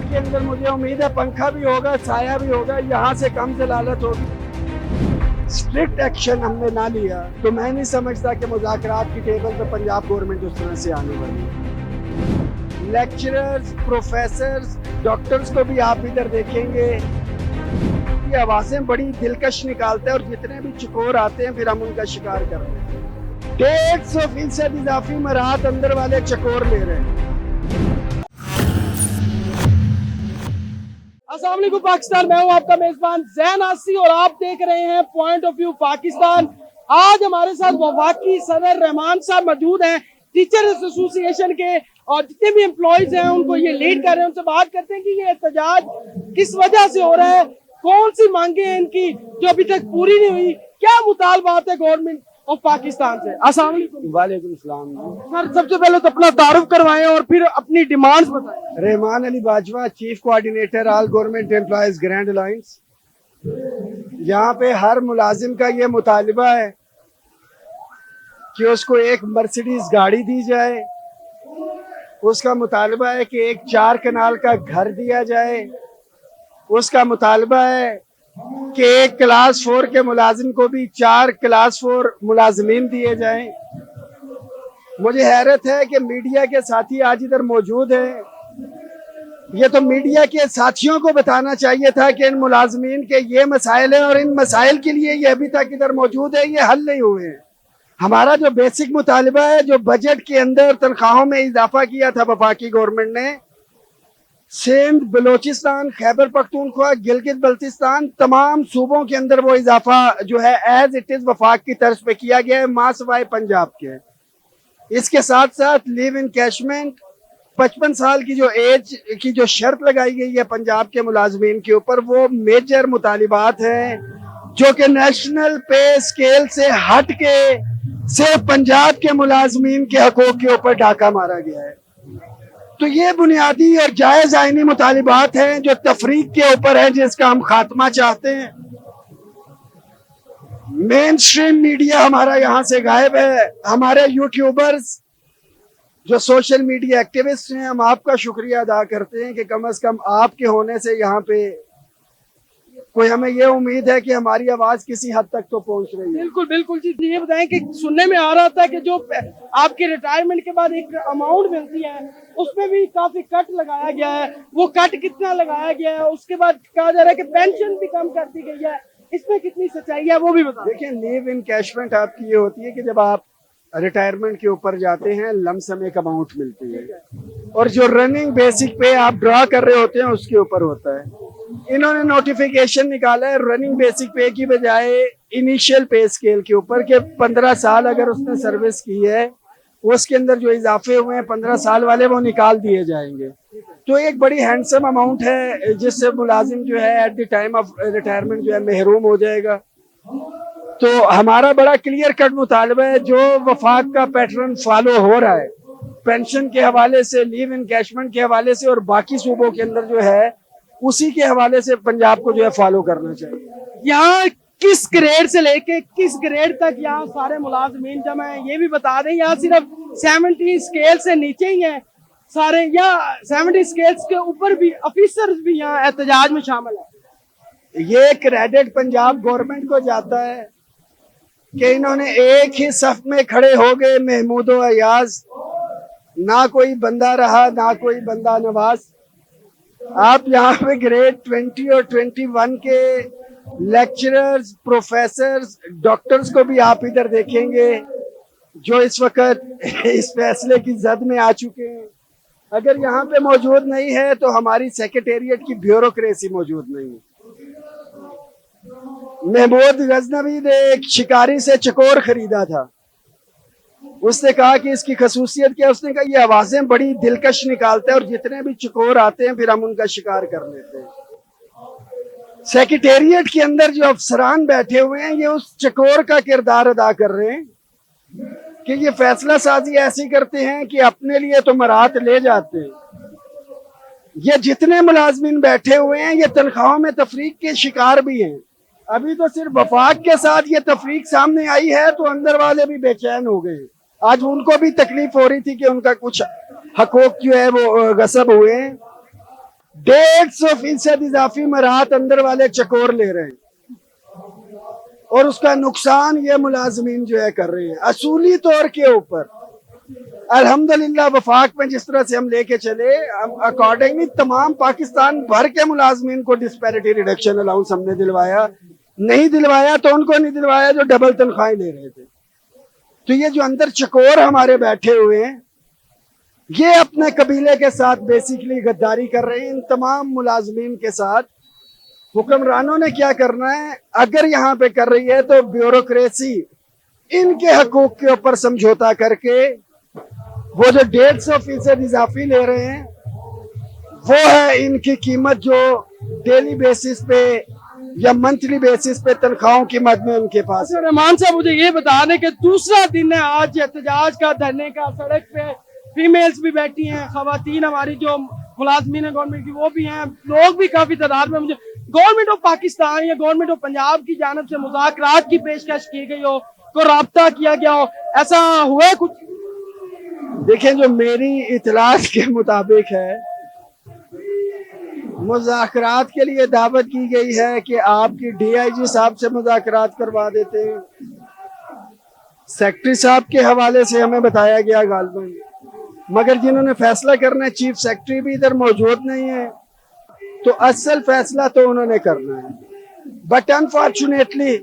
के अंदर मुझे उम्मीद है पंखा भी होगा, साया भी होगा, यहाँ से कम जलालत होगी। स्ट्रिक्ट एक्शन हमने ना लिया तो मैं नहीं समझता कि मुज़ाकरात की टेबल पर पंजाब गवर्नमेंट उस तरह से आने वाली है। लेक्चरर्स, प्रोफेसर्स, डॉक्टर्स को भी आप इधर देखेंगे, ये आवाज़ें बड़ी दिलकश निकालते हैं और जितने भी चकोर आते हैं फिर हम उनका शिकार कर रहे हैं। 150% इजाफी मराहत अंदर वाले चकोर ले रहे हैं। अस्सलाम वालेकुम पाकिस्तान, मैं हूं आपका मेजबान ज़ैन आसी और आप देख रहे हैं पॉइंट ऑफ व्यू पाकिस्तान। आज हमारे साथ वफाकी सदर रहमान साहब मौजूद हैं, टीचर्स एसोसिएशन के, और जितने भी एम्प्लॉयज हैं उनको ये लीड कर रहे हैं। उनसे बात करते हैं कि ये एहतजाज किस वजह से हो रहा है, कौन सी मांगे हैं इनकी जो अभी तक पूरी नहीं हुई, क्या मुतालबात है गवर्नमेंट ऑफ पाकिस्तान से। अस्सलाम वालेकुम। वालेकुम सलाम। सर, सबसे पहले तो अपना तारुफ करवाएं और फिर अपनी डिमांड्स बताएं। Rahman Ali Bajwa, chief coordinator all government employees grand alliance. यहाँ पे हर मुलाजिम का ये मुतालिबा है कि उसको एक मर्सिडीज गाड़ी दी जाए, उसका मुतालिबा है कि एक 4 कनाल का घर दिया जाए, उसका मुतालिबा है कि एक क्लास 4 के मुलाजिम को भी 4 क्लास 4 मुलाजमीन दिए जाएं। मुझे हैरत है कि मीडिया के साथी आज इधर मौजूद हैं। ये तो मीडिया के साथियों को बताना चाहिए था कि इन मुलाजमीन के ये मसाइल हैं और इन मसाइल के लिए ये अभी तक इधर मौजूद है, ये हल नहीं हुए हैं। हमारा जो बेसिक मुतालिबा है, जो बजट के अंदर तनख्वाहों में इजाफा किया था वफाकी गवर्नमेंट ने, सिंध, बलोचिस्तान, खैबर पख्तूनख्वा, गिलगित बल्तिस्तान, तमाम सूबों के अंदर वो इजाफा जो है एज इट इज वफाक की तर्ज पे किया गया है, मां सिवाय पंजाब के। इसके साथ साथ लिव इनकैशमेंट 55 साल की जो एज की जो शर्त लगाई गई है पंजाब के मुलाजमीन के ऊपर, वो मेजर मुतालिबात हैं जो कि नेशनल पे स्केल से हट के सिर्फ पंजाब के मुलाजमीन के हकूक के ऊपर डाका मारा गया है। तो ये बुनियादी और जायज आईनी मुतालिबात हैं जो तफरीक के ऊपर है, जिसका हम खात्मा चाहते हैं। मेन स्ट्रीम मीडिया हमारा यहाँ से गायब है। हमारे यूट्यूबर्स जो सोशल मीडिया एक्टिविस्ट हैं, हम आपका शुक्रिया अदा करते हैं कि कम से कम आपके होने से यहाँ पे कोई, हमें ये उम्मीद है कि हमारी आवाज किसी हद तक तो पहुंच रही है। बिल्कुल बिल्कुल जी। ये बताएं कि सुनने में आ रहा था कि जो आपके रिटायरमेंट के बाद एक अमाउंट मिलती है उसमें भी काफी कट लगाया गया है, वो कट कितना लगाया गया है? उसके बाद कहा जा रहा है कि पेंशन भी कम कर दी गई है, इसमें कितनी सच्चाई है वो भी बताएं। देखिए, लीव इनकैशमेंट आपकी ये होती है कि जब आप रिटायरमेंट के ऊपर जाते हैं लमसम एक अमाउंट मिलती है, और जो रनिंग बेसिक पे आप ड्रा कर रहे होते हैं उसके ऊपर होता है। इन्होंने नोटिफिकेशन निकाला है रनिंग बेसिक पे की बजाय इनिशियल पे स्केल के ऊपर, कि 15 साल अगर उसने सर्विस की है उसके अंदर जो इजाफे हुए हैं 15 साल वाले वो निकाल दिए जाएंगे। तो एक बड़ी हैंडसम अमाउंट है जिससे मुलाजिम जो है at the time of retirement जो है महरूम हो जाएगा। तो हमारा बड़ा क्लियर कट मुतालबा है, जो वफाक का पैटर्न फॉलो हो रहा है पेंशन के हवाले से, लीव इनकैशमेंट के हवाले से और बाकी सूबों के अंदर जो है उसी के हवाले से पंजाब को जो है फॉलो करना चाहिए। यहाँ किस ग्रेड से लेके किस ग्रेड तक यहाँ सारे मुलाजमीन जमा है ये भी बता दें। यहाँ सिर्फ 70 स्केल से नीचे ही हैं सारे, या 70 स्केल्स के ऊपर भी ऑफिसर्स भी यहाँ एहतजाज में शामिल है? ये क्रेडिट पंजाब गवर्नमेंट को जाता है कि इन्होंने एक ही सफ में खड़े हो गए महमूद और अयाज, ना कोई बंदा रहा ना कोई बंदा नवाज। आप यहाँ पे ग्रेड 20 और 21 के लेक्चरर्स, प्रोफेसर्स, डॉक्टर्स को भी आप इधर देखेंगे जो इस वक्त इस फैसले की जद में आ चुके हैं। अगर यहाँ पे मौजूद नहीं है तो हमारी सेक्रेटेरिएट की ब्यूरोक्रेसी मौजूद नहीं है। महमूद गजनवी ने एक शिकारी से चकोर खरीदा था, उसने कहा कि इसकी खसूसियत क्या, उसने कहा ये आवाजें बड़ी दिलकश निकालते हैं और जितने भी चकोर आते हैं फिर हम उनका शिकार कर लेते हैं। सेक्रेटेरिएट के अंदर जो अफसरान बैठे हुए हैं ये उस चकोर का किरदार अदा कर रहे हैं कि ये फैसला साजी ऐसी करते हैं कि अपने लिए तो मराहत ले जाते हैं। ये जितने मुलाजमीन बैठे हुए हैं ये तनख्वाहों में तफरीक के शिकार भी हैं। अभी तो सिर्फ वफाक के साथ ये तफरीक सामने आई है तो अंदर वाले भी बेचैन हो गए। आज उनको भी तकलीफ हो रही थी कि उनका कुछ हकूक जो है वो गसब हुए हैं। 150% इजाफी मराहत अंदर वाले चकोर ले रहे हैं और उसका नुकसान ये मुलाजमीन जो है कर रहे हैं असूली तौर के ऊपर। अल्हम्दुलिल्लाह वफाक में जिस तरह से हम लेके चले, अकॉर्डिंगली तमाम पाकिस्तान भर के मुलाजमीन को डिस्पैरिटी रिडक्शन अलाउंस हमने दिलवाया। नहीं दिलवाया तो उनको नहीं दिलवाया जो डबल तनख्वाहें ले रहे थे। तो ये जो अंदर चकोर हमारे बैठे हुए हैं, ये अपने कबीले के साथ बेसिकली गद्दारी कर रहे हैं। इन तमाम मुलाजमीन के साथ हुक्मरानों ने क्या करना है, अगर यहाँ पे कर रही है तो ब्यूरोक्रेसी इनके हकूक के ऊपर समझौता करके वो जो 150% इजाफी ले रहे हैं वो है इनकी कीमत जो डेली बेसिस पे या मंथली बेसिस पे तनख्वाहों की मद में उनके पास है। रहमान साहब मुझे ये बता दें कि दूसरा दिन है आज एहतजाज का, धरने का। सड़क पे फीमेल्स भी बैठी हैं, खवातीन हमारी जो मुलाजमीन है गवर्नमेंट की वो भी हैं, लोग भी काफी तादाद में। मुझे गवर्नमेंट ऑफ पाकिस्तान या गवर्नमेंट ऑफ पंजाब की जानिब से मुज़ाकरात की पेशकश की गई हो, को राब्ता किया गया हो, ऐसा हुआ कुछ? देखें, जो मेरी इतलात के मुताबिक है, मुज़ाकरात के लिए दावत की गई है कि आपकी DIG साहब से मुज़ाकरात करवा देते हैं। सेक्रेटरी साहब के हवाले से हमें बताया गया गालिबन, मगर जिन्होंने फैसला करना है चीफ सेक्रेटरी भी इधर मौजूद नहीं है, तो असल फैसला तो उन्होंने करना है। बट अनफॉर्चुनेटली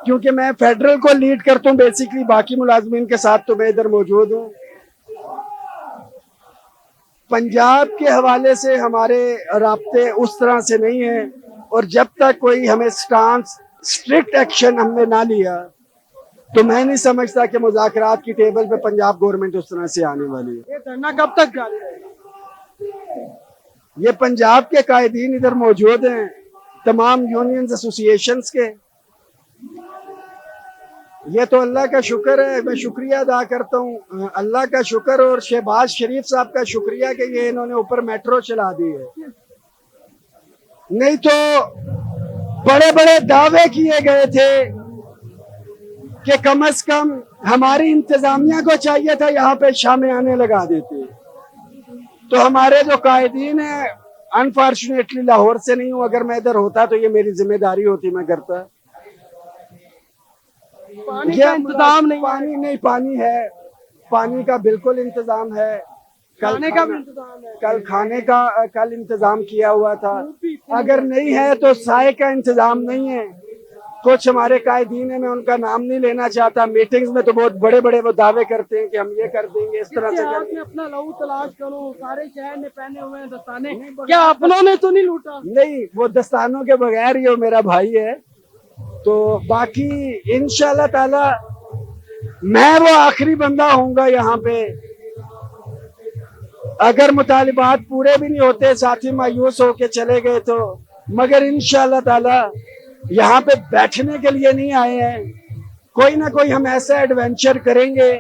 क्योंकि मैं फेडरल को लीड करता हूँ बेसिकली, बाकी मुलाजमीन के साथ तो मैं इधर मौजूद हूँ। पंजाब के हवाले से हमारे राब्ते उस तरह से नहीं है, और जब तक कोई हमें स्ट्रिक्ट एक्शन हमने ना लिया तो मैं नहीं समझता कि मुज़ाकरात की टेबल पे पंजाब गवर्नमेंट उस तरह से आने वाली है। ये धरना कब तक जारी रहेगा? ये पंजाब के कायदीन इधर मौजूद हैं, तमाम यूनियंस एसोसिएशंस के। ये तो अल्लाह का शुक्र है, मैं शुक्रिया अदा करता हूँ अल्लाह का शुक्र और शहबाज शरीफ साहब का शुक्रिया कि ये इन्होंने ऊपर मेट्रो चला दी है। नहीं तो बड़े बड़े दावे किए गए थे कि कम से कम हमारी इंतजामिया को चाहिए था यहाँ पे शामें आने लगा देते। तो हमारे जो कायदीन है, अनफॉर्चुनेटली लाहौर से नहीं हूँ, अगर मैं इधर होता तो ये मेरी जिम्मेदारी होती, मैं करता। पानी का इंतजाम नहीं, पानी है, पानी का बिल्कुल इंतजाम है। खाने का भी इंतजाम है, कल खाने का कल इंतजाम किया हुआ था। अगर नहीं है तो साए का इंतजाम नहीं है। कुछ हमारे कायदीन है, मैं उनका नाम नहीं लेना चाहता, मीटिंग्स में तो बहुत बड़े बड़े वो दावे करते हैं कि हम ये कर देंगे, इस तरह से आपने अपना लहू तलाश करो, सारे शहर ने पहने हुए हैं दस्ताने, क्या अपनों ने तो नहीं लूटा? नहीं, वो दस्तानों के बगैर ही वो मेरा भाई है। तो बाकी इंशाल्लाह ताला मैं वो आखिरी बंदा होऊंगा यहाँ पे। अगर मुतालिबात पूरे भी नहीं होते, साथी मायूस होके चले गए तो, मगर इंशाल्लाह ताला यहाँ पे बैठने के लिए नहीं आए हैं। कोई ना कोई हम ऐसा एडवेंचर करेंगे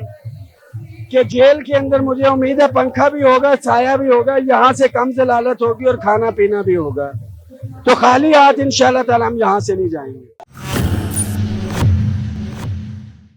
कि जेल के अंदर मुझे उम्मीद है पंखा भी होगा, साया भी होगा, यहाँ से कम जलालत होगी और खाना पीना भी होगा। तो खाली हाथ इंशाल्लाह ताला हम यहाँ से नहीं जाएंगे।